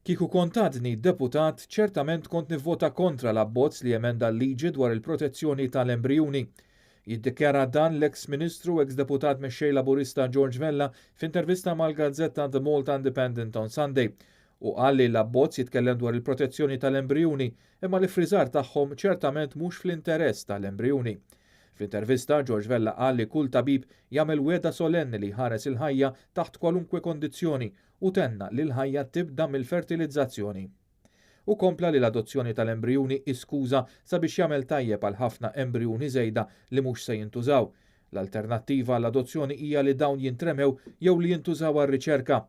Kieku kont għadni deputat, ċertament kont nivvota kontra l-abbozz li emenda l-liġi dwar il-protezzjoni tal-embrijuni. Jiddikjara dan l-ex ministru ex-deputat mexxej Laburista George Vella f'intervista mal-gazzetta The Malta Independent on Sunday u qal li l-abbozz jitkellem dwar il-protezzjoni tal-embrijuni imma l-ifriżar tagħhom ċertament mhux fl-interess tal-embrijuni. F'intervista George Vella qal li kull tabib jagħmel wieda solenni li ħares il-ħajja taħt kwalunkwe kondizzjoni u tenna li l-ħajja tibda mill-fertilizzazzjoni. U kompla li l-adozzjoni tal-embrijuni iskuża sabiex jagħmel tajjeb għal ħafna embrijuni żejda li mhux se jintużaw. L-alternattiva għall-adozzjoni hija li dawn jintremew jew li jintużaw għar-riċerka.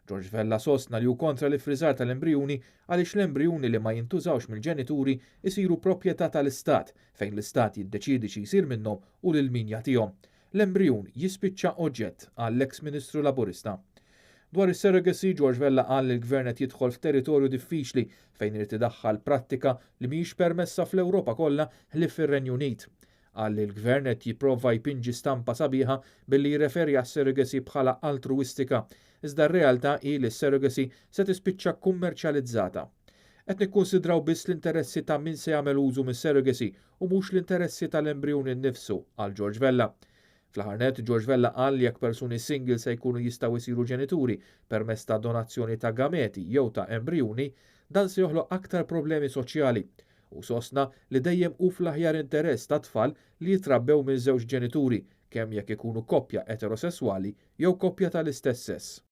George Vella sostna li hu kontra l-ifriżar tal-embrijuni għaliex l-embrijuni li ma jintużawx mill-ġenituri isiru proprjetà tal-istat fejn l-istat jiddeċiedi xi jsir minnhom u lil min jagħtihom. L-embrijun jispiċċa oġġett għall-ex Ministru Laburista. Dwar is-surrogacy, George Vella qal li l-gvern qed jidħol f'territorju diffiċli fejn irid idaħħal prattika li mhijiex permessa fl-Ewropa kollha ħlief fir-Renju Unit. Qal li l-gvern qed jipprova jpinġi stampa sabiħa billi jirreferi għas-surrogacy bħala altruistika, iżda r-realtà hi li s-surrogacy se tispiċċa kummerċjalizzata. Qed nikkunsidraw biss l-interessi ta' min se jagħmel użu mis-surrogacy u mhux l-interessi tal-embrijun innifsu, qal George Vella. Fl-aħħar nett George Vella qal li jekk persuni single se jkunu jistgħu jsiru ġenituri permezz ta' donazzjoni ta' gameti jew ta' embrijuni, dan se joħloq aktar problemi soċjali u sostna li dejjem hu fl-aħjar interess ta' tfal li jitrabbew minn żewġ ġenituri kemm jekk ikunu koppja eterosesswali jew koppja tal-istess sess.